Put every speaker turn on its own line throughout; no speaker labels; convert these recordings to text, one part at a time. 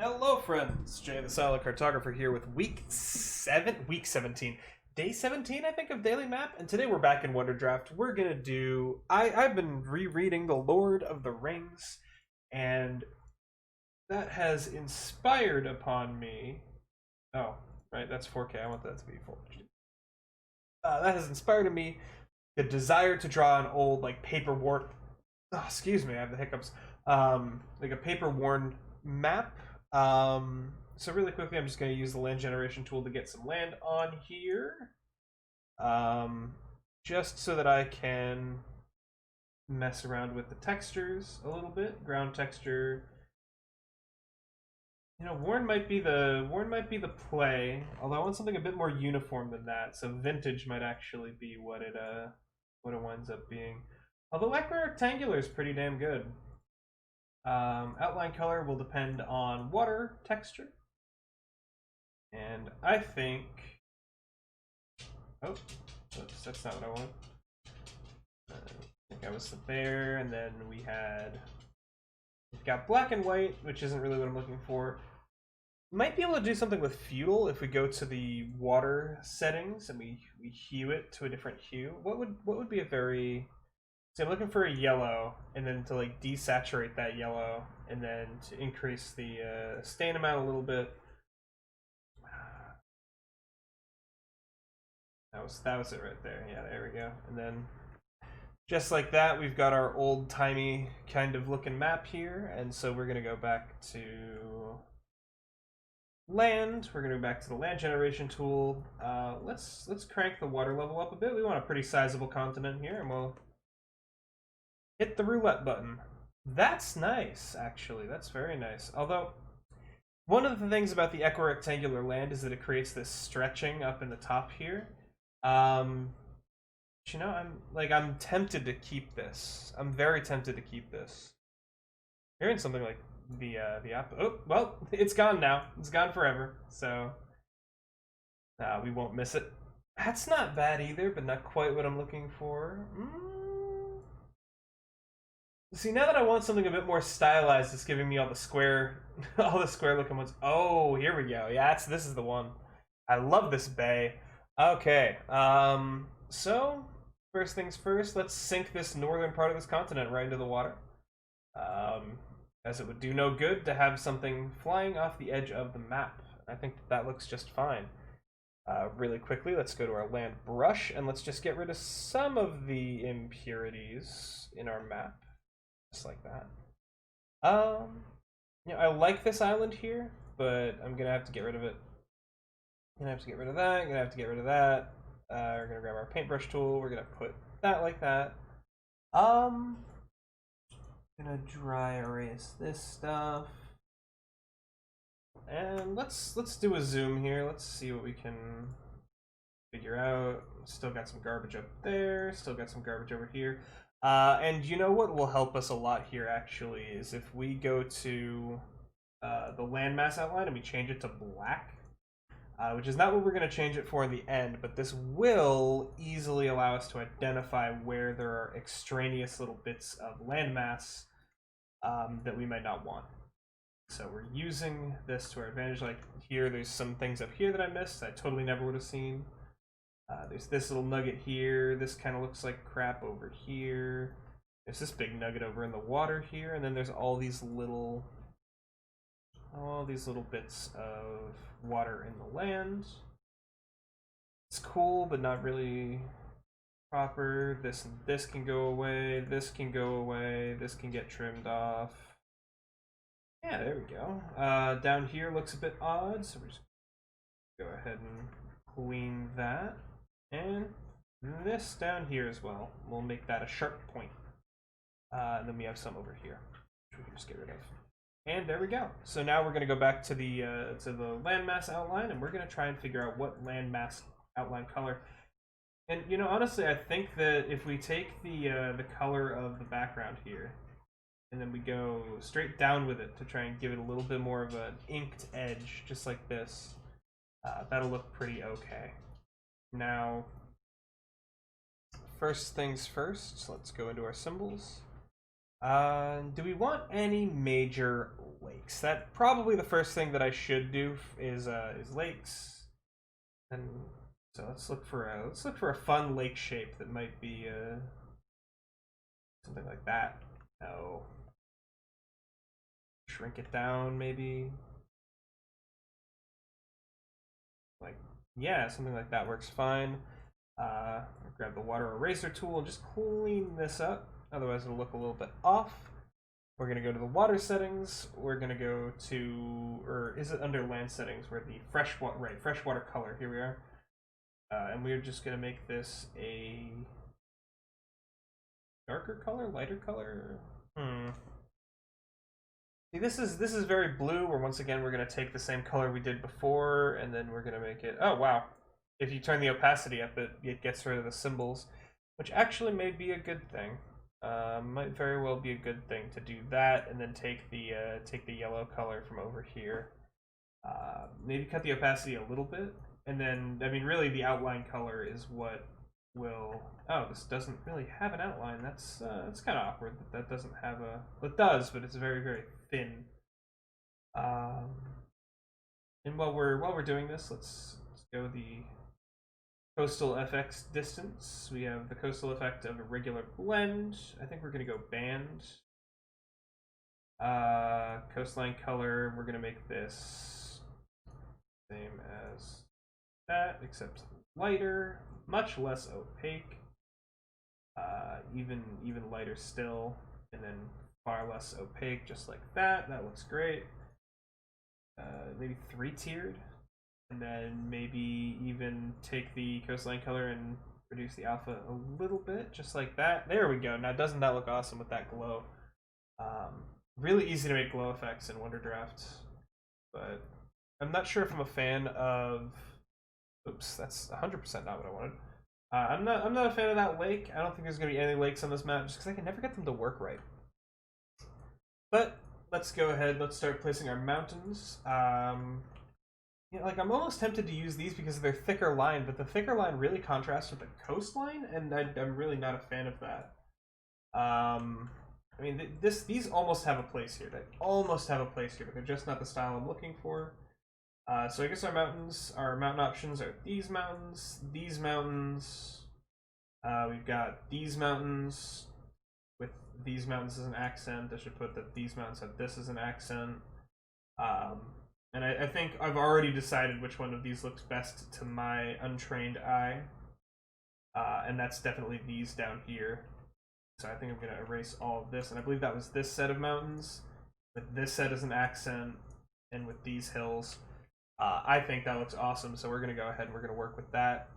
Hello, friends. Jay the Silent Cartographer here with week 17, day 17, I think, of Daily Map. And today we're back in Wonder Draft. We're gonna do. I've been rereading The Lord of the Rings, and that has inspired upon me. Oh, right, that's 4K. I want that to be full HD. That has inspired in me the desire to draw an old, like, paper worn. Oh, excuse me, I have the hiccups. Like a paper worn map. So really quickly, I'm just going to use the land generation tool to get some land on here. Just so that I can mess around with the textures a little bit. Ground texture. You know, worn might be the play, although I want something a bit more uniform than that. So vintage might actually be what it winds up being. Although equirectangular is pretty damn good. Outline color will depend on water texture. And I think... Oh, oops, that's not what I want. I think I was there, and then we've got black and white, which isn't really what I'm looking for. Might be able to do something with fuel if we go to the water settings and we hue it to a different hue. What would be a very... So I'm looking for a yellow, and then to like desaturate that yellow, and then to increase the stain amount a little bit. That was it right there. Yeah, there we go. And then just like that, we've got our old-timey kind of looking map here, and so we're gonna go back to land. We're gonna go back to the land generation tool. Let's crank the water level up a bit. We want a pretty sizable continent here, and we'll hit the roulette button. That's nice, actually. That's very nice. Although, one of the things about the equirectangular land is that it creates this stretching up in the top here. You know, I'm tempted to keep this. I'm very tempted to keep this. Hearing something like the app. Oh, well, it's gone now. It's gone forever. So, we won't miss it. That's not bad either, but not quite what I'm looking for. See, now that I want something a bit more stylized, it's giving me all the square, all the square looking ones. Oh, here we go. Yeah, this is the one. I love this bay. Okay, so first things first, let's sink this northern part of this continent right into the water. As it would do no good to have something flying off the edge of the map. I think that looks just fine. Really quickly, let's go to our land brush, and let's just get rid of some of the impurities in our map. Just like that. You know, I like this island here, but I'm gonna have to get rid of it. Gonna have to get rid of that. Gonna have to get rid of that. We're gonna grab our paintbrush tool. We're gonna put that like that. Gonna dry erase this stuff, and let's do a zoom here. Let's see what we can figure out. Still got some garbage up there. Still got some garbage over here. And you know what will help us a lot here, actually, is if we go to the landmass outline and we change it to black, which is not what we're going to change it for in the end, but this will easily allow us to identify where there are extraneous little bits of landmass that we might not want. So we're using this to our advantage. Like here, there's some things up here that I missed I totally never would have seen. There's this little nugget here. This kind of looks like crap over here. There's this big nugget over in the water here, and then there's all these little bits of water in the land. It's cool, but not really proper. This and this can go away. This can go away. This can get trimmed off. Yeah, there we go. Down here looks a bit odd, so we're just go ahead and clean that. And this down here as well. We'll make that a sharp point. And then we have some over here, which we can just get rid of. And there we go. So now we're going to go back to the landmass outline, and we're going to try and figure out what landmass outline color. And you know, honestly, I think that if we take the color of the background here, and then we go straight down with it to try and give it a little bit more of an inked edge, just like this, that'll look pretty okay. Now, first things first, let's go into our symbols. Do we want any major lakes. That probably the first thing that I should do is lakes, and so let's look for a fun lake shape that might be something like that. No, shrink it down maybe. Like, yeah, something like that works fine. Grab the water eraser tool and just clean this up. Otherwise, it'll look a little bit off. We're going to go to the water settings. We're going to go to, or is it under land settings where the freshwater color. Here we are. And we're just going to make this a darker color, lighter color. See, this is very blue. Where once again we're going to take the same color we did before, and then we're going to make it. Oh wow! If you turn the opacity up, it gets rid of the symbols, which actually may be a good thing. Might very well be a good thing to do that, and then take the yellow color from over here. Maybe cut the opacity a little bit, and then I mean really the outline color is what will. Oh, this doesn't really have an outline. That's kind of awkward that doesn't have a. Well, it does, but it's very very thin. And while we're doing this, let's go the coastal FX distance. We have the coastal effect of a regular blend. I think we're gonna go band. Coastline color. We're gonna make this same as that, except lighter, much less opaque. Even lighter still, and then far less opaque, just like that. That looks great. Maybe 3-tiered, and then maybe even take the coastline color and reduce the alpha a little bit, just like that. There we go. Now, doesn't that look awesome with that glow? Really easy to make glow effects in Wonderdraft, but I'm not sure if I'm a fan of. Oops, that's 100% not what I wanted. I'm not a fan of that lake. I don't think there's gonna be any lakes on this map, just because I can never get them to work right. But let's go ahead. Let's start placing our mountains. Yeah, like I'm almost tempted to use these because they're thicker line, but the thicker line really contrasts with the coastline, and I'm really not a fan of that. I mean, these almost have a place here. They almost have a place here, but they're just not the style I'm looking for. So I guess our mountain options are these mountains. We've got these mountains with these mountains as an accent. I should put that these mountains have this as an accent. And I think I've already decided which one of these looks best to my untrained eye. And that's definitely these down here. So I think I'm going to erase all of this. And I believe that was this set of mountains, with this set as an accent, and with these hills. I think that looks awesome, so we're going to go ahead and we're going to work with that.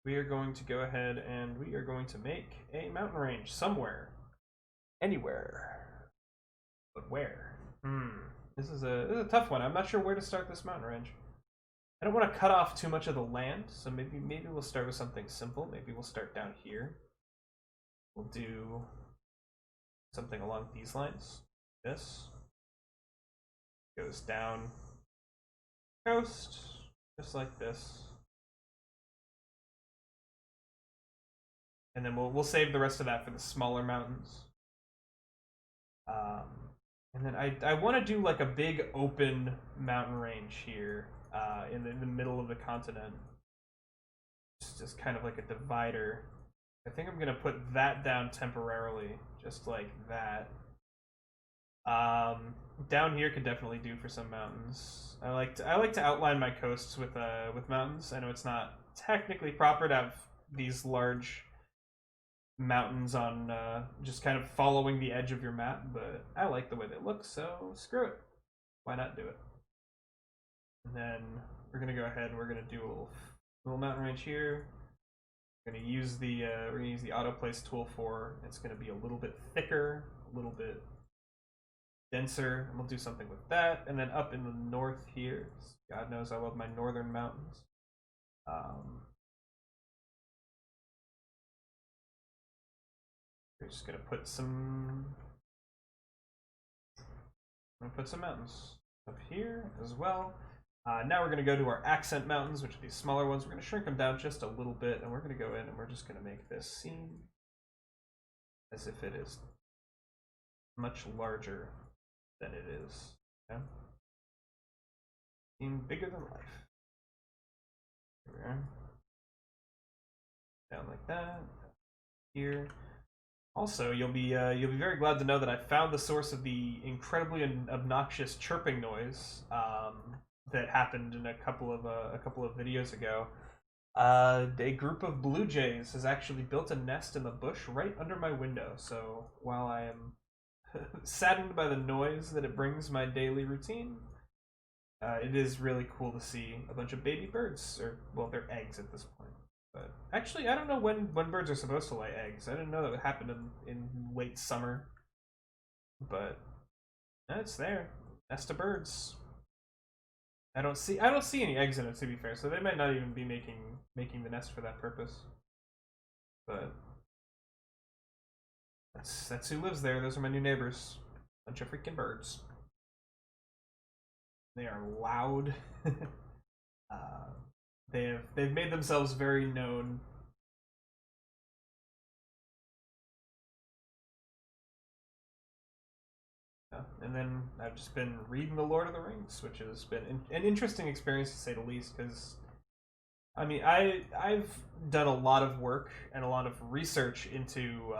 We are going to go ahead and we are going to make a mountain range somewhere. Anywhere. But where? This is a tough one. I'm not sure where to start this mountain range. I don't want to cut off too much of the land, so maybe we'll start with something simple. Maybe we'll start down here. We'll do something along these lines. This goes down coast, just like this. And then we'll save the rest of that for the smaller mountains. And then I want to do like a big open mountain range here in the middle of the continent. It's just kind of like a divider. I think I'm going to put that down temporarily, just like that. Down here could definitely do for some mountains. I like to outline my coasts with mountains. I know it's not technically proper to have these large mountains on just kind of following the edge of your map, but I like the way they look, so screw it. Why not do it? And then we're gonna go ahead and we're gonna do a little mountain range here. We're gonna use the auto place tool for. It's gonna be a little bit thicker, a little bit denser, and we'll do something with that. And then up in the north here, God knows I love my northern mountains. We're just gonna put some mountains up here as well. Now we're going to go to our accent mountains, which are these smaller ones. We're going to shrink them down just a little bit, and we're going to go in and we're just going to make this seem as if it is much larger than it is. Yeah? Seem bigger than life. Here we are. Down like that. Here. Also, you'll be very glad to know that I found the source of the incredibly obnoxious chirping noise that happened in a couple of videos ago. A group of blue jays has actually built a nest in the bush right under my window. So while I am saddened by the noise that it brings my daily routine, it is really cool to see a bunch of baby birds, or well, they're eggs at this point. But actually, I don't know when birds are supposed to lay eggs. I didn't know that would happen in late summer. But it's there. Nest of birds. I don't see any eggs in it, to be fair. So they might not even be making the nest for that purpose. But that's who lives there. Those are my new neighbors. Bunch of freaking birds. They are loud. They've made themselves very known. And then I've just been reading The Lord of the Rings, which has been an interesting experience to say the least. Because I mean, I've done a lot of work and a lot of research into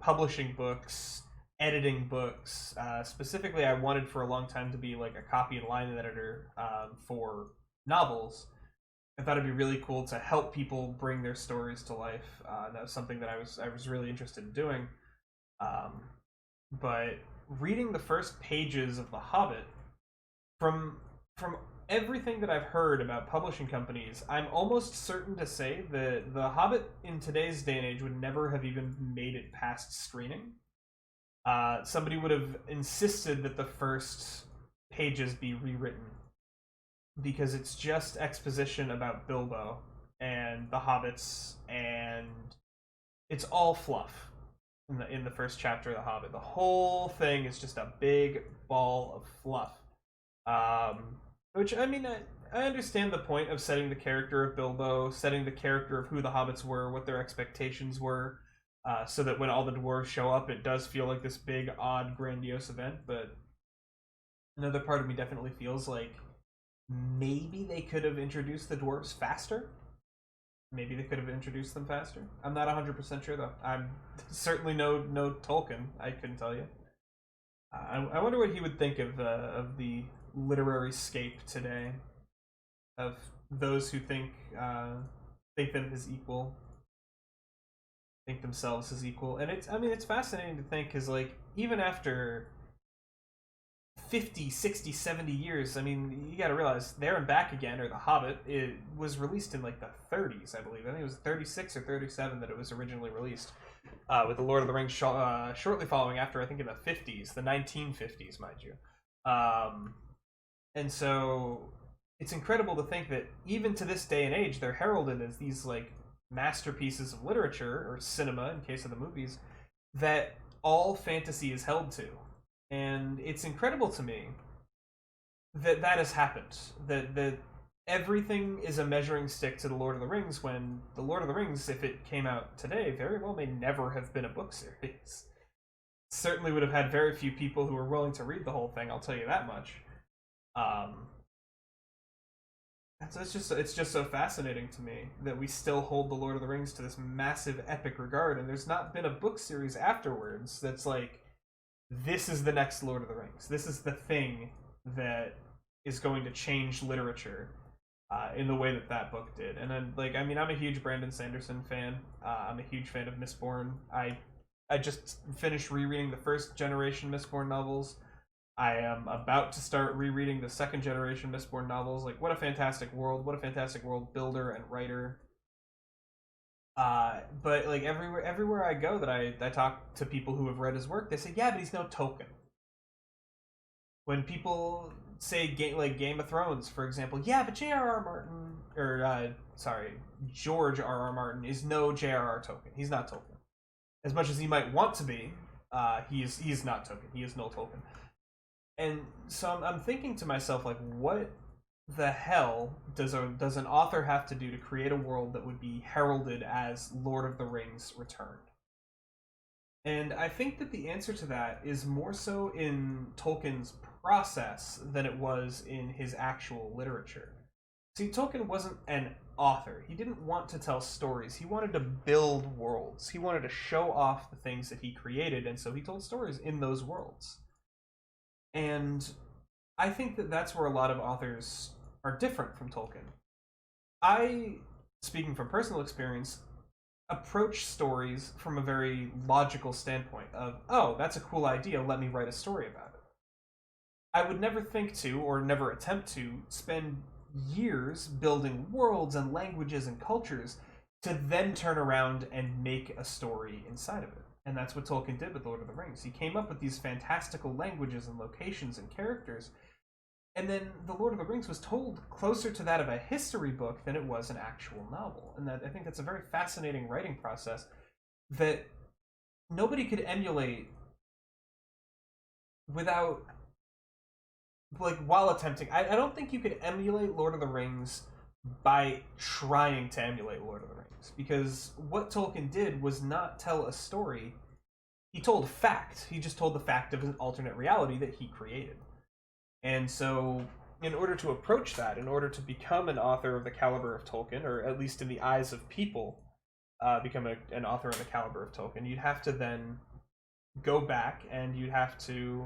publishing books, editing books. Specifically, I wanted for a long time to be like a copy and line editor for novels. I thought it'd be really cool to help people bring their stories to life. That was something that I was really interested in doing. But reading the first pages of The Hobbit, from everything that I've heard about publishing companies, I'm almost certain to say that The Hobbit in today's day and age would never have even made it past screening. Somebody would have insisted that the first pages be rewritten, because it's just exposition about Bilbo and the hobbits, and it's all fluff in the first chapter of The Hobbit. The whole thing is just a big ball of fluff. Which, I mean, I understand the point of setting the character of Bilbo, setting the character of who the hobbits were, what their expectations were, so that when all the dwarves show up, it does feel like this big, odd, grandiose event. But another part of me definitely feels like maybe they could have introduced the dwarves faster. Maybe they could have introduced them faster. I'm not 100% sure, though. I'm certainly no Tolkien. I couldn't tell you. I wonder what he would think of the literary scape today, of those who think them as equal, think themselves as equal. And it's fascinating to think, because like even after 50, 60, 70 years, I mean, you gotta realize There and Back Again, or The Hobbit, it was released in like the 30s, I believe. I think it was 36 or 37 that it was originally released, with The Lord of the Rings shortly following after, I think in the 50s, the 1950s, mind you. And so it's incredible to think that even to this day and age, they're heralded as these like masterpieces of literature, or cinema in case of the movies, that all fantasy is held to. And it's incredible to me that has happened. That everything is a measuring stick to The Lord of the Rings, when The Lord of the Rings, if it came out today, very well may never have been a book series. Certainly would have had very few people who were willing to read the whole thing, I'll tell you that much. It's just so fascinating to me that we still hold The Lord of the Rings to this massive epic regard, and there's not been a book series afterwards that's like, this is the next Lord of the Rings. This is the thing that is going to change literature in the way that book did. And then, like, I mean, I'm a huge Brandon Sanderson fan. I'm a huge fan of Mistborn. I just finished rereading the first generation Mistborn novels. I am about to start rereading the second generation Mistborn novels. Like, what a fantastic world! What a fantastic world builder and writer. But like everywhere I go that I talk to people who have read his work, they say, yeah, but he's no Tolkien. When people say Game of Thrones, for example, yeah, but J.R.R. Martin, or George R.R. Martin is no J.R.R. Tolkien. He's not Tolkien. As much as he might want to be, he's not Tolkien. He is no Tolkien. And so I'm thinking to myself, like, what the hell does an author have to do to create a world that would be heralded as Lord of the Rings returned? And I think that the answer to that is more so in Tolkien's process than it was in his actual literature. See, Tolkien wasn't an author. He didn't want to tell stories. He wanted to build worlds. He wanted to show off the things that he created, and so he told stories in those worlds. And I think that that's where a lot of authors are different from Tolkien. I, speaking from personal experience, approach stories from a very logical standpoint of, oh, that's a cool idea, let me write a story about it. I would never think to, or never attempt to, spend years building worlds and languages and cultures to then turn around and make a story inside of it. And that's what Tolkien did with Lord of the Rings. He came up with these fantastical languages and locations and characters, and then The Lord of the Rings was told closer to that of a history book than it was an actual novel. And that I think that's a very fascinating writing process that nobody could emulate without, like, while attempting. I don't think you could emulate Lord of the Rings by trying to emulate Lord of the Rings, because what Tolkien did was not tell a story. He told fact. He just told the fact of an alternate reality that he created. And so, in order to approach that, in order to become an author of the caliber of Tolkien, or at least in the eyes of people, become an author of the caliber of Tolkien, you'd have to then go back and you'd have to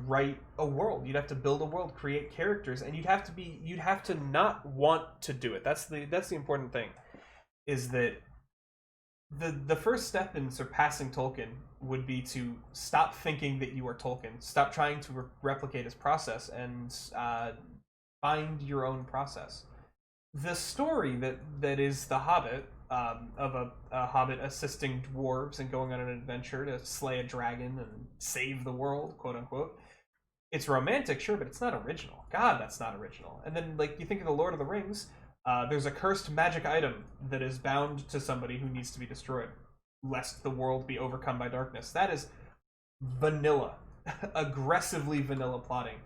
write a world. You'd have to build a world, create characters, and you'd have to not want to do it. That's the important thing, is that the first step in surpassing Tolkien would be to stop thinking that you are Tolkien, stop trying to replicate his process, and find your own process. The story that is The Hobbit, of a hobbit assisting dwarves and going on an adventure to slay a dragon and save the world, quote unquote. It's romantic, sure, but it's not original. God, that's not original. And then, like, you think of The Lord of the Rings, there's a cursed magic item that is bound to somebody who needs to be destroyed, lest the world be overcome by darkness. That is vanilla, aggressively vanilla plotting.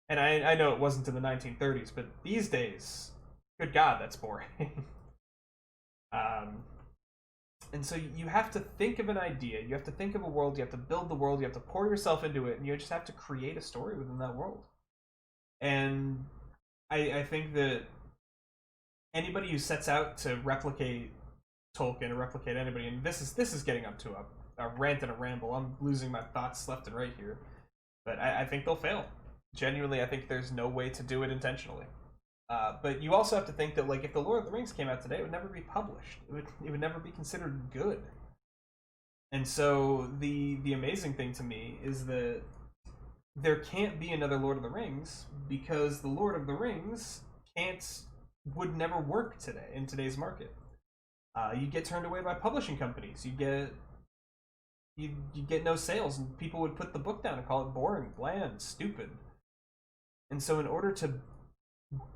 And I know it wasn't in the 1930s, but these days, good God, that's boring. And so you have to think of an idea, you have to think of a world, you have to build the world, you have to pour yourself into it, and you just have to create a story within that world. And I think that anybody who sets out to replicate Tolkien or replicate anybody, and this is getting up to a rant and a ramble. I'm losing my thoughts left and right here. But I think they'll fail. Genuinely, I think there's no way to do it intentionally. But you also have to think that, like, if The Lord of the Rings came out today, it would never be published. It would never be considered good. And so the amazing thing to me is that there can't be another Lord of the Rings, because The Lord of the Rings would never work today in today's market. You get turned away by publishing companies. You get no sales, and people would put the book down and call it boring, bland, stupid. And so in order to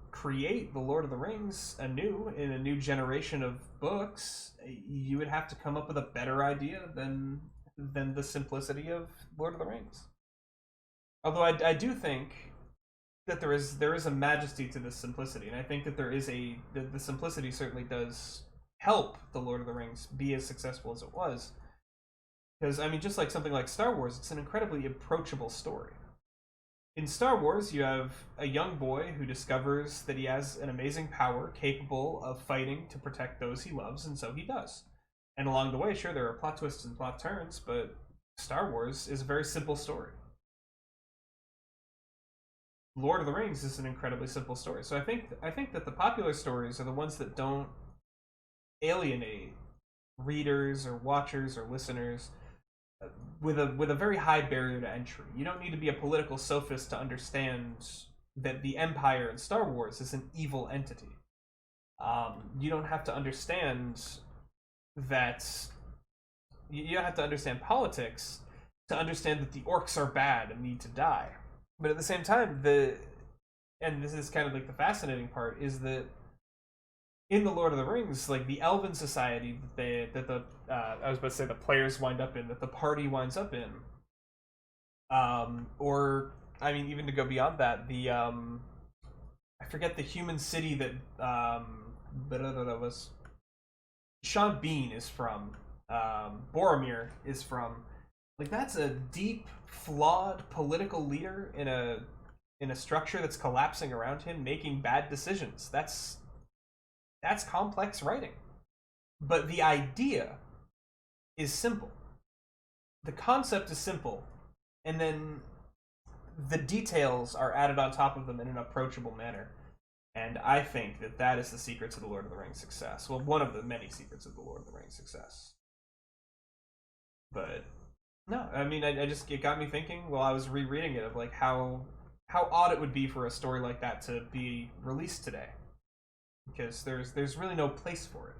create The Lord of the Rings anew in a new generation of books, you would have to come up with a better idea than the simplicity of Lord of the Rings. Although I do think that there is a majesty to this simplicity, and I think that the simplicity certainly does help The Lord of the Rings be as successful as it was. Because, I mean, just like something like Star Wars, it's an incredibly approachable story. In Star Wars, you have a young boy who discovers that he has an amazing power capable of fighting to protect those he loves, and so he does. And along the way, sure, there are plot twists and plot turns, but Star Wars is a very simple story. Lord of the Rings is an incredibly simple story. So I think that the popular stories are the ones that don't alienate readers or watchers or listeners with a very high barrier to entry. You don't need to be a political sophist to understand that the Empire in Star Wars is an evil entity. You don't have to understand that. You don't have to understand politics to understand that the orcs are bad and need to die. But at the same time, and this is kind of like the fascinating part, is that in the Lord of the Rings, like, the Elven society I was about to say the players wind up in, that the party winds up in, or I mean, even to go beyond that, I forget the human city that was Sean Bean is from. Boromir is from. Like, that's a deep, flawed political leader in a structure that's collapsing around him, making bad decisions. That's complex writing. But the idea is simple. The concept is simple, and then the details are added on top of them in an approachable manner. And I think that that is the secret to the Lord of the Rings success. Well, one of the many secrets of the Lord of the Rings success. But no, I mean, it got me thinking while I was rereading it of like how odd it would be for a story like that to be released today, because there's really no place for it.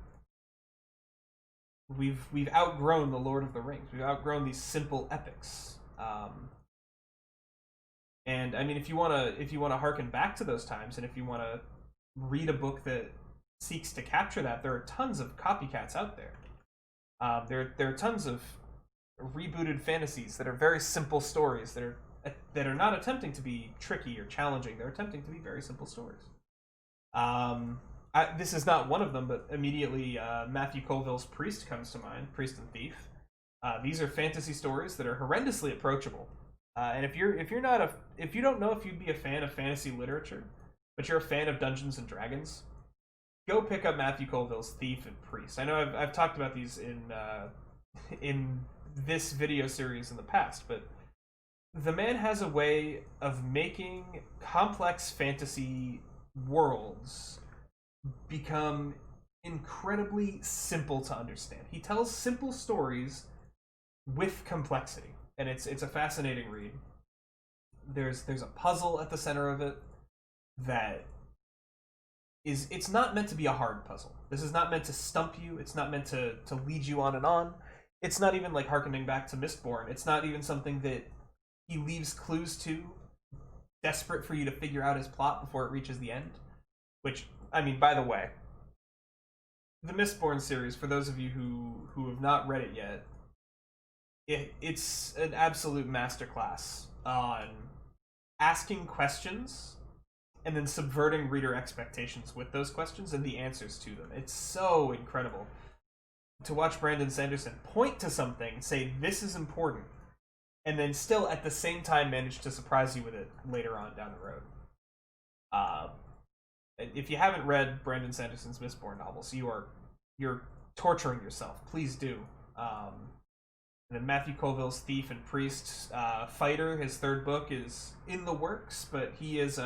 We've outgrown the Lord of the Rings. We've outgrown these simple epics. And I mean, if you wanna harken back to those times, and if you wanna read a book that seeks to capture that, there are tons of copycats out there. There are tons of rebooted fantasies that are very simple stories that are not attempting to be tricky or challenging. They're attempting to be very simple stories. This is not one of them, but immediately Matthew Colville's Priest comes to mind. Priest and Thief. These are fantasy stories that are horrendously approachable. And if you don't know if you'd be a fan of fantasy literature, but you're a fan of Dungeons and Dragons, go pick up Matthew Colville's Thief and Priest. I know I've talked about these in this video series in the past, but the man has a way of making complex fantasy worlds become incredibly simple to understand. He tells simple stories with complexity, and it's a fascinating read. There's a puzzle at the center of it that it's not meant to be a hard puzzle. This is not meant to stump you. It's not meant to lead you on and on. It's not even like harkening back to Mistborn. It's not even something that he leaves clues to, desperate for you to figure out his plot before it reaches the end. Which, I mean, by the way, the Mistborn series, for those of you who have not read it yet, it's an absolute masterclass on asking questions and then subverting reader expectations with those questions and the answers to them. It's so incredible to watch Brandon Sanderson point to something, say this is important, and then still at the same time manage to surprise you with it later on down the road. If you haven't read Brandon Sanderson's Mistborn novels, you're torturing yourself. Please do. And then Matthew Colville's Thief and Priest, Fighter, his third book, is in the works, but he is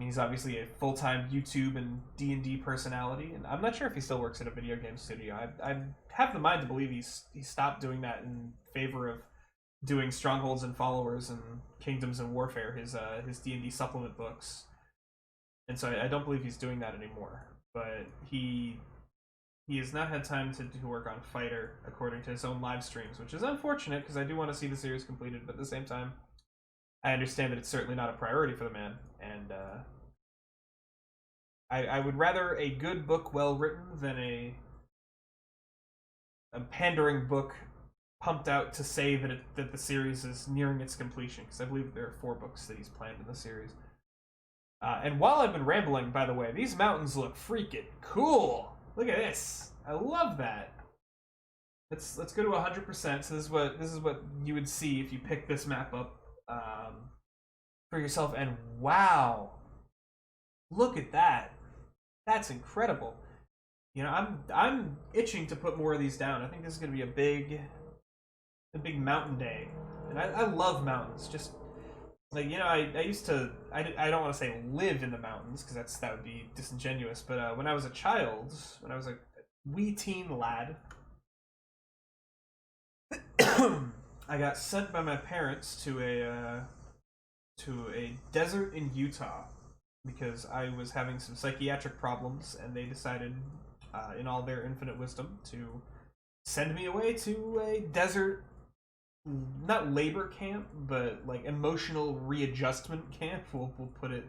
he's obviously a full-time YouTube and D&D personality, and I'm not sure if he still works at a video game studio. I have the mind to believe he stopped doing that in favor of doing Strongholds and Followers and Kingdoms and Warfare, his D&D supplement books. And so I don't believe he's doing that anymore. But he has not had time to work on Fighter, according to his own live streams, which is unfortunate, because I do want to see the series completed, but at the same time, I understand that it's certainly not a priority for the man, and I would rather a good book well written than a pandering book pumped out to say that the series is nearing its completion, because I believe there are 4 books that he's planned in the series. And while I've been rambling, by the way, these mountains look freaking cool. Look at this. I love that. Let's go to 100%. So this is what you would see if you pick this map up for yourself. And wow, look at that. That's incredible. You know, I'm itching to put more of these down. I think this is going to be a big mountain day, and I love mountains. Just like, you know, I used to, I don't want to say live in the mountains, because that would be disingenuous, but when I was a child, when I was a wee teen lad, I got sent by my parents to a desert in Utah, because I was having some psychiatric problems, and they decided, in all their infinite wisdom, to send me away to a desert, not labor camp, but like emotional readjustment camp. We'll put it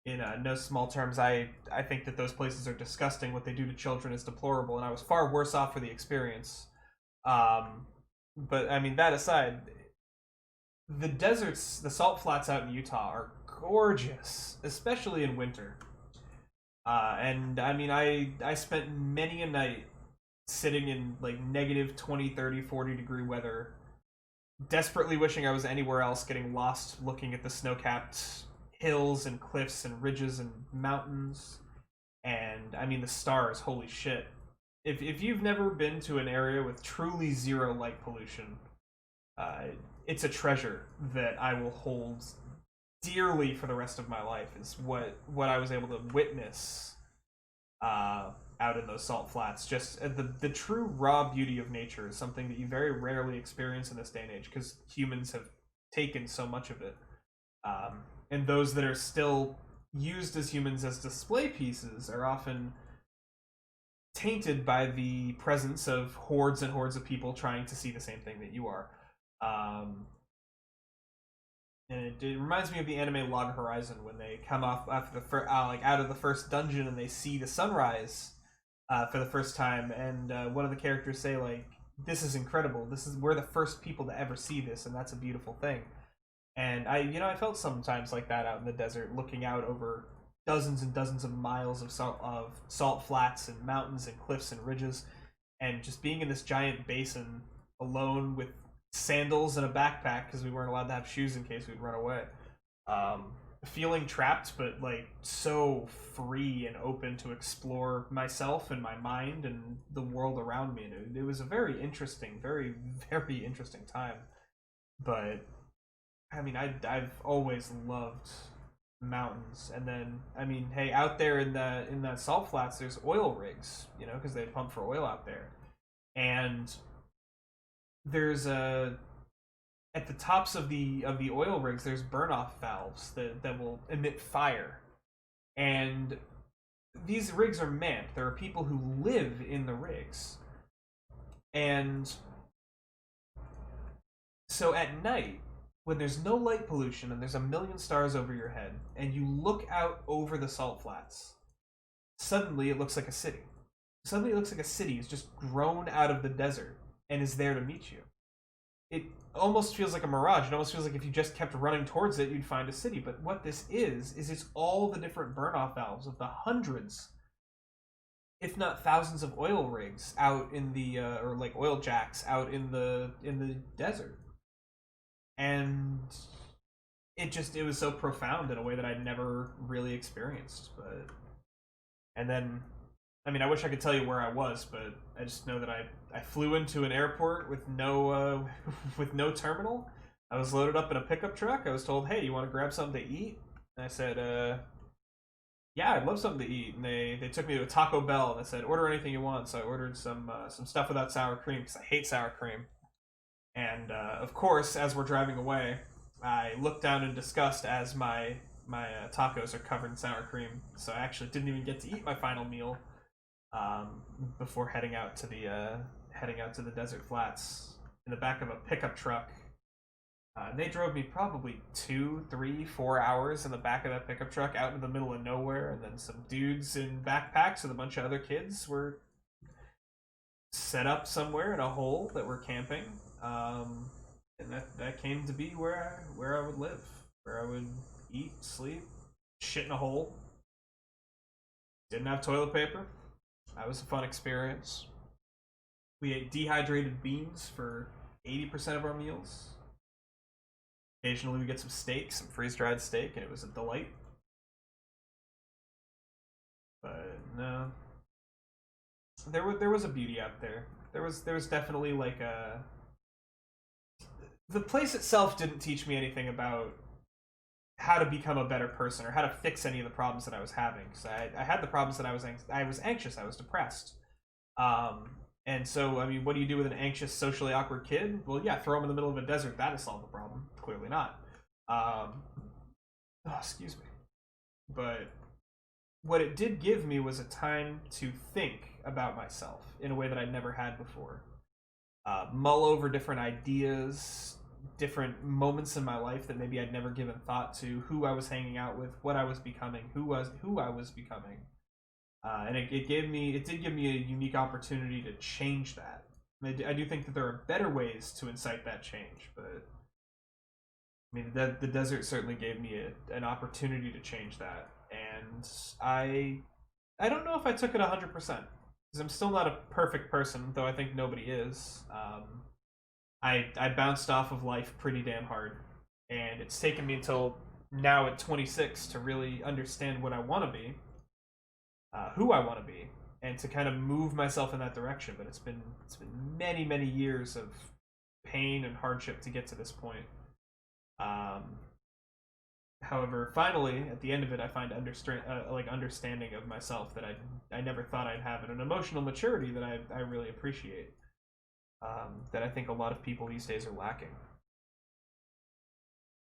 in no small terms. I think that those places are disgusting. What they do to children is deplorable, and I was far worse off for the experience. But I mean, that aside, the deserts, the salt flats out in Utah are gorgeous, especially in winter. And I mean, I spent many a night sitting in like negative 20, 30, 40 degree weather, desperately wishing I was anywhere else, getting lost looking at the snow-capped hills and cliffs and ridges and mountains. And I mean, the stars, holy shit. If you've never been to an area with truly zero light pollution, uh, it's a treasure that I will hold dearly for the rest of my life. Is what I was able to witness out in those salt flats. Just the true raw beauty of nature is something that you very rarely experience in this day and age because humans have taken so much of it. And those that are still used as humans as display pieces are often tainted by the presence of hordes and hordes of people trying to see the same thing that you are. And it reminds me of the anime Log Horizon when they come off after like out of the first dungeon and they see the sunrise for the first time, and one of the characters say like, "This is incredible. We're the first people to ever see this, and that's a beautiful thing." And I felt sometimes like that out in the desert, looking out over dozens and dozens of miles of salt flats and mountains and cliffs and ridges, and just being in this giant basin alone with sandals and a backpack because we weren't allowed to have shoes in case we'd run away. Feeling trapped, but like so free and open to explore myself and my mind and the world around me. And it was a very interesting, very, very interesting time. But I mean, I've always loved mountains, and then I mean, hey, out there in that salt flats, there's oil rigs, because they pump for oil out there, and there's at the tops of the oil rigs, there's burn off valves that will emit fire, and these rigs are manned. There are people who live in the rigs, and so at night, when there's no light pollution and there's a million stars over your head, and you look out over the salt flats, suddenly it looks like a city. Suddenly it looks like a city is just grown out of the desert and is there to meet you. It almost feels like a mirage. It almost feels like if you just kept running towards it, you'd find a city. But what this is it's all the different burn-off valves of the hundreds, if not thousands, of oil rigs out in the or like oil jacks out in the desert. And it was so profound in a way that I'd never really experienced. But and then, I mean, I wish I could tell you where I was, but I just know that I flew into an airport with no with no terminal. I was loaded up in a pickup truck. I was told, "Hey, you want to grab something to eat?" And I said, "Yeah, I'd love something to eat." And they took me to a Taco Bell and they said, "Order anything you want." So I ordered some stuff without sour cream because I hate sour cream. And of course, as we're driving away, I look down in disgust as my tacos are covered in sour cream. So I actually didn't even get to eat my final meal before heading out to the desert flats in the back of a pickup truck. They drove me probably 2, 3, 4 hours in the back of that pickup truck out in the middle of nowhere, and then some dudes in backpacks with a bunch of other kids were set up somewhere in a hole that were camping. And that came to be where I would live, where I would eat, sleep, shit in a hole. Didn't have toilet paper. That was a fun experience. We ate dehydrated beans for 80% of our meals. Occasionally we get some steak, some freeze-dried steak, and it was a delight. But no, there was a beauty out there. There was definitely like the place itself didn't teach me anything about how to become a better person or how to fix any of the problems that I was having. Because I had the problems that I was anxious, I was depressed. And so, I mean, what do you do with an anxious, socially awkward kid? Well, yeah, throw him in the middle of a desert. That'll solve the problem. Clearly not. Excuse me. But what it did give me was a time to think about myself in a way that I'd never had before. Mull over different ideas, different moments in my life that maybe I'd never given thought to, who I was hanging out with, what I was becoming, who I was becoming. And it did give me a unique opportunity to change that. I do think that there are better ways to incite that change, but I mean, the desert certainly gave me an opportunity to change that, and I don't know if I took it 100%. because I'm still not a perfect person, though I think nobody is. I bounced off of life pretty damn hard, and it's taken me until now at 26 to really understand what I want to be, who I want to be, and to kind of move myself in that direction. But it's been many years of pain and hardship to get to this point. Um, However, finally, at the end of it, I find understanding of myself that I never thought I'd have, and an emotional maturity that I really appreciate. That I think a lot of people these days are lacking.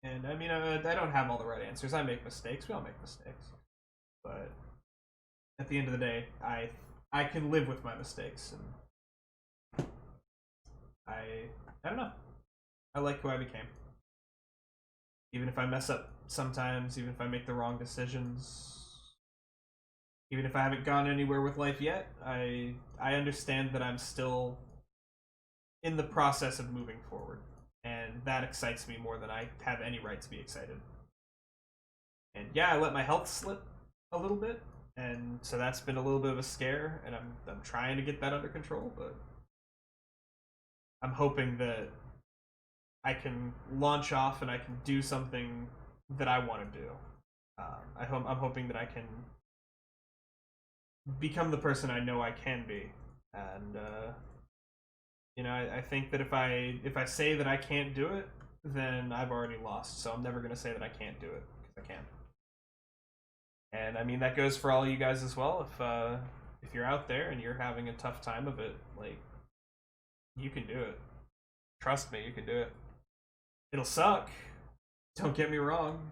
And I mean, I don't have all the right answers. I make mistakes. We all make mistakes. But at the end of the day, I can live with my mistakes, and I don't know. I like who I became. Even if I mess up sometimes, even if I make the wrong decisions, even if I haven't gone anywhere with life yet, I understand that I'm still in the process of moving forward, and that excites me more than I have any right to be excited. And yeah, I let my health slip a little bit, and so that's been a little bit of a scare, and I'm trying to get that under control, but I'm hoping that I can launch off and I can do something that I want to do. I'm hoping that I can become the person I know I can be, and I think that if I say that I can't do it, then I've already lost. So I'm never gonna say that I can't do it because I can. And I mean that goes for all you guys as well. If you're out there and you're having a tough time of it, like, you can do it. Trust me, you can do it. It'll suck. Don't get me wrong.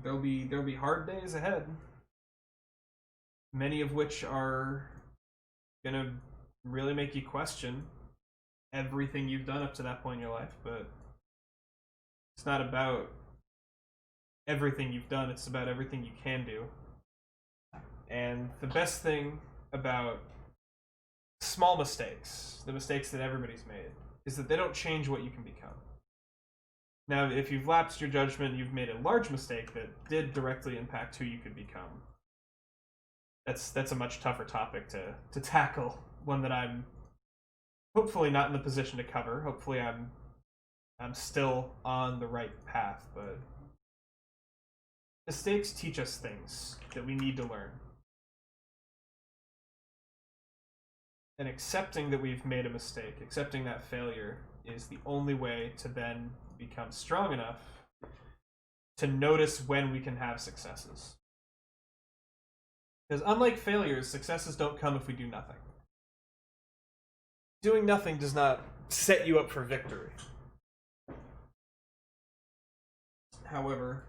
There'll be hard days ahead. Many of which are gonna really make you question everything you've done up to that point in your life, but it's not about everything you've done, it's about everything you can do. And the best thing about small mistakes, the mistakes that everybody's made, is that they don't change what you can become. Now, if you've lapsed your judgment, you've made a large mistake that did directly impact who you could become. That's a much tougher topic to tackle. One that I'm hopefully not in the position to cover. Hopefully I'm still on the right path, but mistakes teach us things that we need to learn. And accepting that we've made a mistake, accepting that failure, is the only way to then become strong enough to notice when we can have successes. Because unlike failures, successes don't come if we do nothing. Doing nothing does not set you up for victory. However,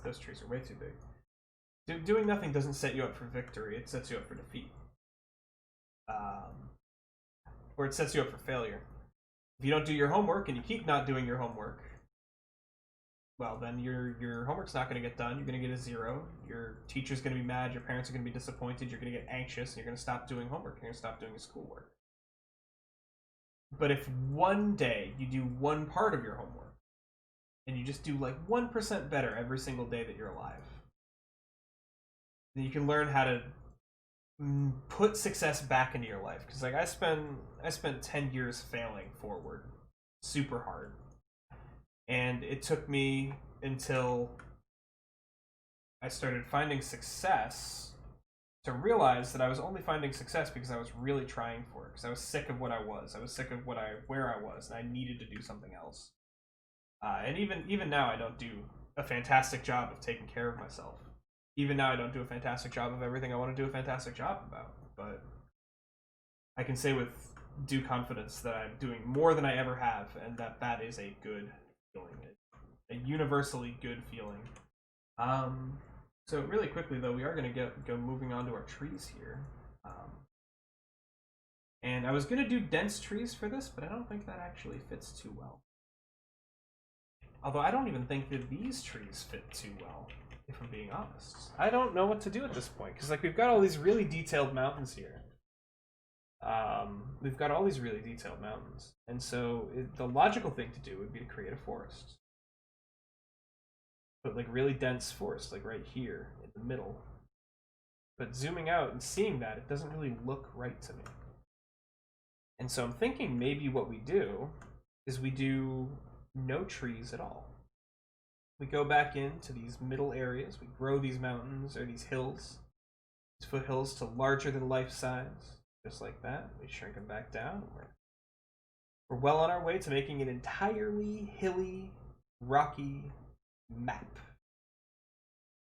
those trees are way too big. Doing nothing doesn't set you up for victory, it sets you up for defeat. Or it sets you up for failure. If you don't do your homework and you keep not doing your homework, well, then your homework's not going to get done. You're going to get a 0. Your teacher's going to be mad. Your parents are going to be disappointed. You're going to get anxious. And you're going to stop doing homework. You're going to stop doing your schoolwork. But if one day you do one part of your homework and you just do like 1% better every single day that you're alive, then you can learn how to put success back into your life. Because like I spent 10 years failing forward super hard. And it took me until I started finding success to realize that I was only finding success because I was really trying for it. Because I was sick of what I was. I was sick of where I was, and I needed to do something else. And even now, I don't do a fantastic job of taking care of myself. Even now, I don't do a fantastic job of everything I want to do a fantastic job about. But I can say with due confidence that I'm doing more than I ever have, and that is a good feeling, a universally good feeling. So really quickly though, we are going to go moving on to our trees here. And I was going to do dense trees for this, but I don't think that actually fits too well. Although I don't even think that these trees fit too well, if I'm being honest. I don't know what to do at this point, because like we've got all these really detailed mountains here. We've got all these really detailed mountains, and so the logical thing to do would be to create a forest. but like really dense forest, like right here in the middle. But zooming out and seeing that, it doesn't really look right to me. And so I'm thinking maybe what we do is we do no trees at all. We go back into these middle areas, we grow these mountains or these hills, these foothills to larger than life size, just like that. We shrink them back down. We're well on our way to making an entirely hilly, rocky map.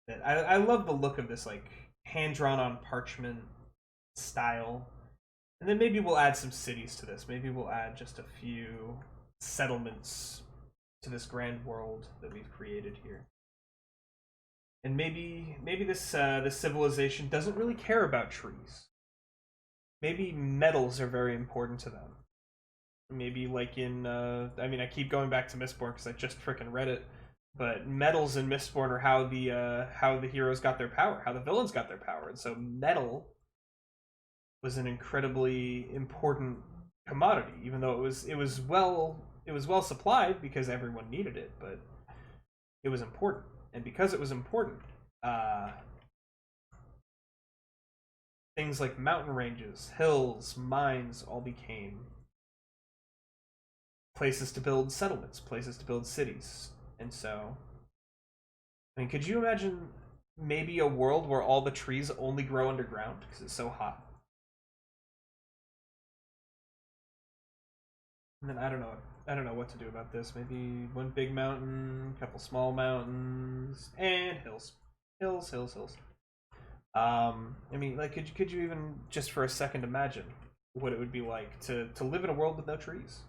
That I love the look of this, like hand drawn on parchment style. And then maybe we'll add some cities to this. Maybe we'll add just a few settlements to this grand world that we've created here. And maybe this this civilization doesn't really care about trees. Maybe metals are very important to them. Maybe like in I mean, I keep going back to Mistborn because I just frickin' read it. But metals in Mistborn are how the heroes got their power, how the villains got their power, and so metal was an incredibly important commodity, even though it was well supplied because everyone needed it, but it was important, and because it was important, things like mountain ranges, hills, mines all became places to build settlements, places to build cities. And so, I mean, could you imagine maybe a world where all the trees only grow underground because it's so hot? And then I don't know what to do about this. Maybe one big mountain, a couple small mountains, and hills. Hills. I mean, like, could you even just for a second imagine what it would be like to live in a world with no trees?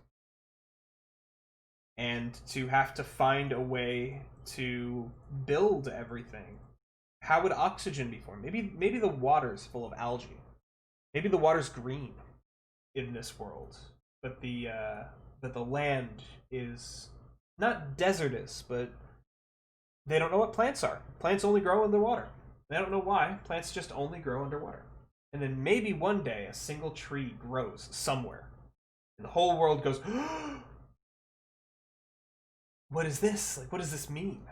And to have to find a way to build everything. How would oxygen be formed? Maybe the water's full of algae. Maybe the water's green in this world, but the land is not desertous, but they don't know what plants are. Plants only grow underwater. They don't know why. Plants just only grow underwater. And then maybe one day a single tree grows somewhere, and the whole world goes, what is this? Like, what does this mean?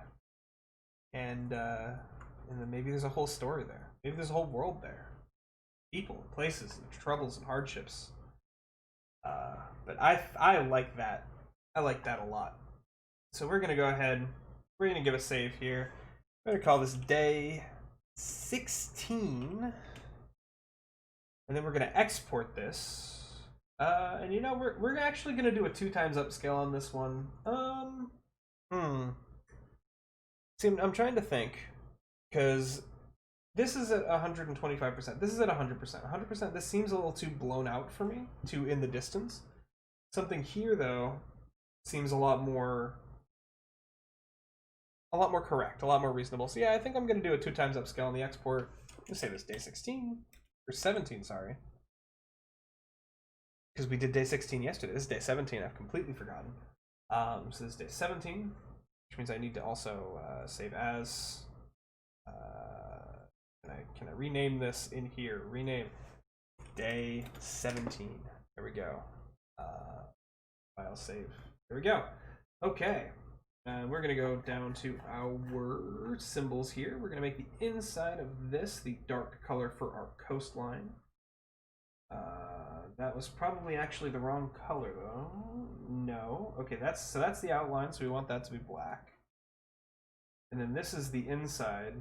And then maybe there's a whole story there. Maybe there's a whole world there. People, places, and troubles and hardships. But I like that. I like that a lot. So we're gonna go ahead. We're gonna give a save here. We're gonna call this day 16, and then we're gonna export this. And you know we're actually gonna do a 2x upscale on this one. See, I'm trying to think, because this is at 125%. This is at 100%. 100%. This seems a little too blown out for me, too in the distance. Something here though seems a lot more correct, a lot more reasonable. So yeah, I think I'm gonna do a 2x upscale on the export. Let's say this day 16 or 17. Sorry, because we did day 16 yesterday. This is day 17. I've completely forgotten. So this is day 17, which means I need to also save as. Can I rename this in here? Rename day 17. There we go. File save. There we go. Okay. We're going to go down to our symbols here. We're going to make the inside of this the dark color for our coastline. That was probably actually the wrong color, though. No. Okay, that's the outline, so we want that to be black. And then this is the inside.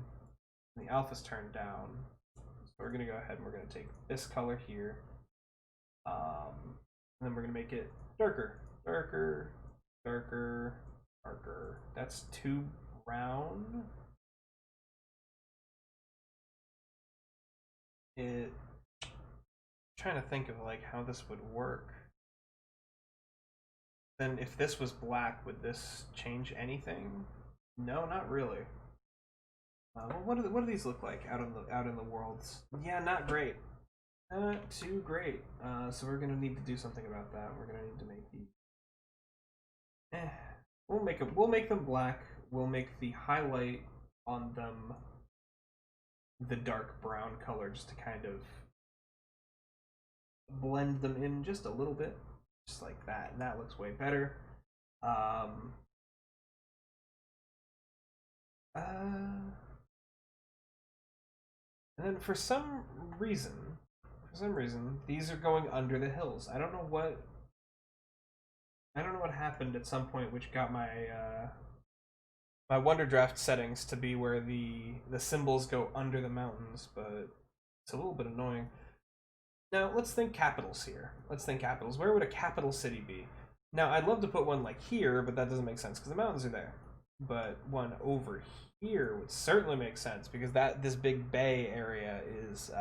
And the alpha's turned down. So we're going to go ahead and we're going to take this color here. And then we're going to make it darker. Darker. That's too brown. I'm trying to think of like how this would work. Then if this was black, would this change anything? No, not really. What do these look like out in the worlds? Yeah, not great. Not too great. So we're gonna need to do something about that. We're gonna need to make these. We'll make them black. We'll make the highlight on them the dark brown color, just to kind of blend them in just a little bit, just like that. And that looks way better. And then reason, for some reason, these are going under the hills. I don't know what happened at some point, which got my my Wonderdraft settings to be where the symbols go under the mountains, but it's a little bit annoying. Now let's think capitals here. Let's think capitals. Where would a capital city be? Now I'd love to put one like here, but that doesn't make sense because the mountains are there. But one over here would certainly make sense because this big bay area is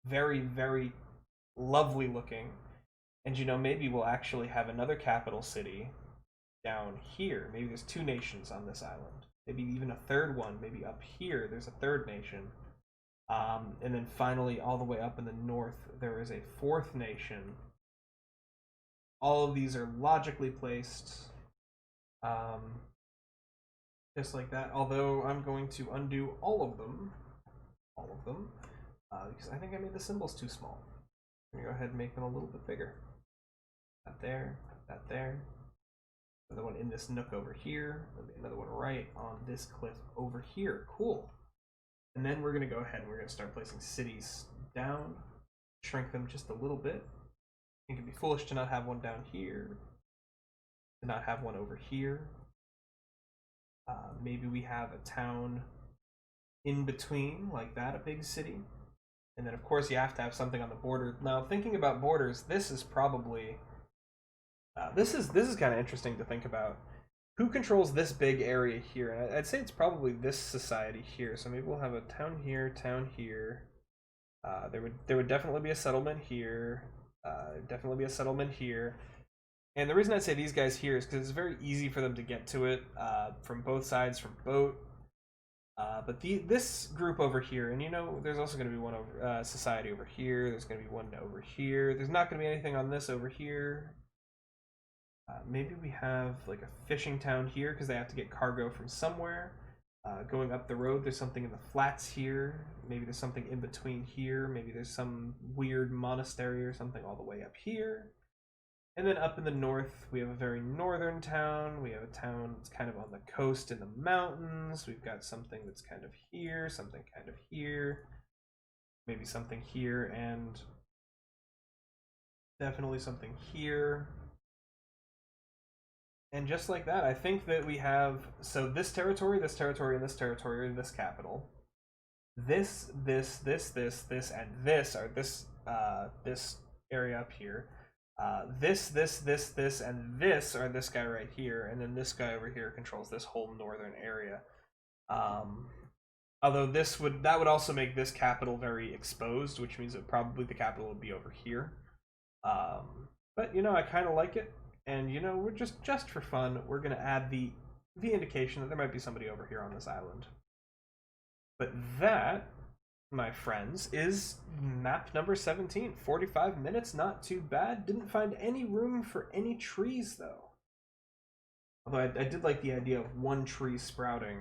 very, very lovely looking. And maybe we'll actually have another capital city down here. Maybe there's two nations on this island. Maybe even a third one. Maybe up here there's a third nation. And then finally, all the way up in the north, there is a fourth nation. All of these are logically placed, just like that. Although I'm going to undo all of them, because I think I made the symbols too small. I'm gonna go ahead and make them a little bit bigger. That there, that there. Another one in this nook over here. Another one right on this cliff over here. Cool. And then we're going to go ahead and we're going to start placing cities down, shrink them just a little bit. It can be foolish to not have one down here, to not have one over here. Maybe we have a town in between, like that, a big city. And then, of course, you have to have something on the border. Now, thinking about borders, this is probably... this is kind of interesting to think about. Who controls this big area here? And I'd say it's probably this society here. So maybe we'll have a town here, town here. There would definitely be a settlement here. Definitely be a settlement here. And the reason I'd say these guys here is because it's very easy for them to get to it from both sides, from boat. But this group over here, and there's also going to be one over society over here. There's going to be one over here. There's not going to be anything on this over here. Maybe we have like a fishing town here because they have to get cargo from somewhere. Going up the road, there's something in the flats here. Maybe there's something in between here. Maybe there's some weird monastery or something all the way up here. And then up in the north, we have a very northern town. We have a town that's kind of on the coast in the mountains. We've got something that's kind of here, something kind of here. Maybe something here, and definitely something here. And just like that, I think that we have, so this territory, and this territory are this capital. This, and this are this area up here. This, and this are this guy right here, and then this guy over here controls this whole northern area. Although that would also make this capital very exposed, which means that probably the capital would be over here. But I kind of like it. And we're just for fun, we're gonna add the indication that there might be somebody over here on this island. But that, my friends, is map number 17. 45 minutes, not too bad. Didn't find any room for any trees though. Although I did like the idea of one tree sprouting.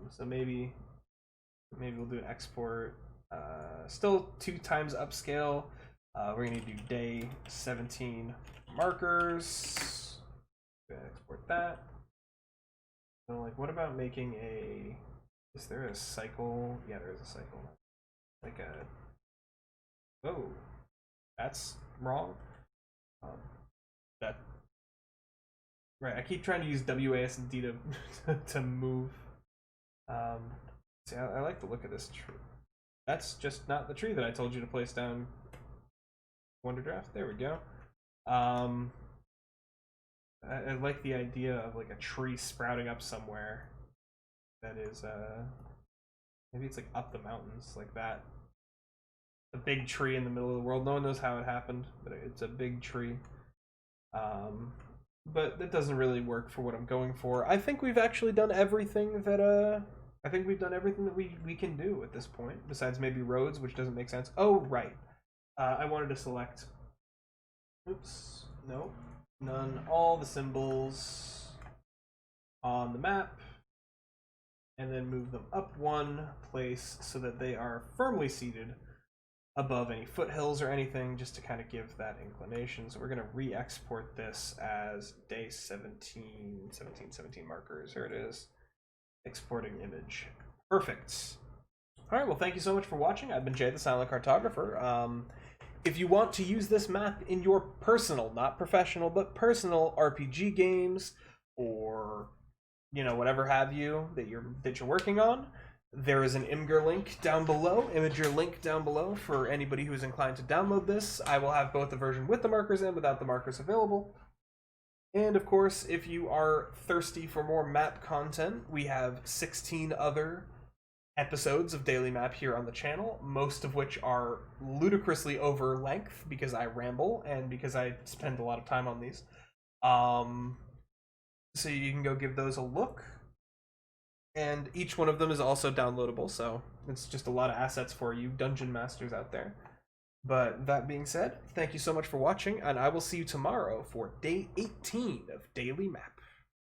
So maybe we'll do an export. Still 2 times upscale. We're gonna do day 17 markers. Export that. So what about making a... Is there a cycle? Yeah, there is a cycle. Like a... Oh, that's wrong. Right, I keep trying to use WASD to move. See, I like the look of this tree. That's just not the tree that I told you to place down. Wonderdraft. There we go. I like the idea of like a tree sprouting up somewhere. That is maybe it's like up the mountains like that. A big tree in the middle of the world. No one knows how it happened, but it's a big tree. But that doesn't really work for what I'm going for. I think we've actually done everything that we can do at this point, besides maybe roads, which doesn't make sense. Oh, right. I wanted to select... Oops. No. None. All the symbols on the map. And then move them up 1 place so that they are firmly seated above any foothills or anything, just to kind of give that inclination. So we're going to re-export this as day 17 markers. Here it is. exporting image. Perfect. All right, well, thank you so much for watching. I've been Jay, the Silent Cartographer. If you want to use this map in your personal, not professional, but personal RPG games, or whatever have you that you're working on, there is an Imgur link down below, Imager link down below for anybody who's inclined to download this. I will have both the version with the markers and without the markers available. And of course, if you are thirsty for more map content, we have 16 other episodes of Daily Map here on the channel, most of which are ludicrously over length because I ramble and because I spend a lot of time on these. So you can go give those a look. And each one of them is also downloadable, so it's just a lot of assets for you dungeon masters out there. But that being said, thank you so much for watching, and I will see you tomorrow for day 18 of Daily Map.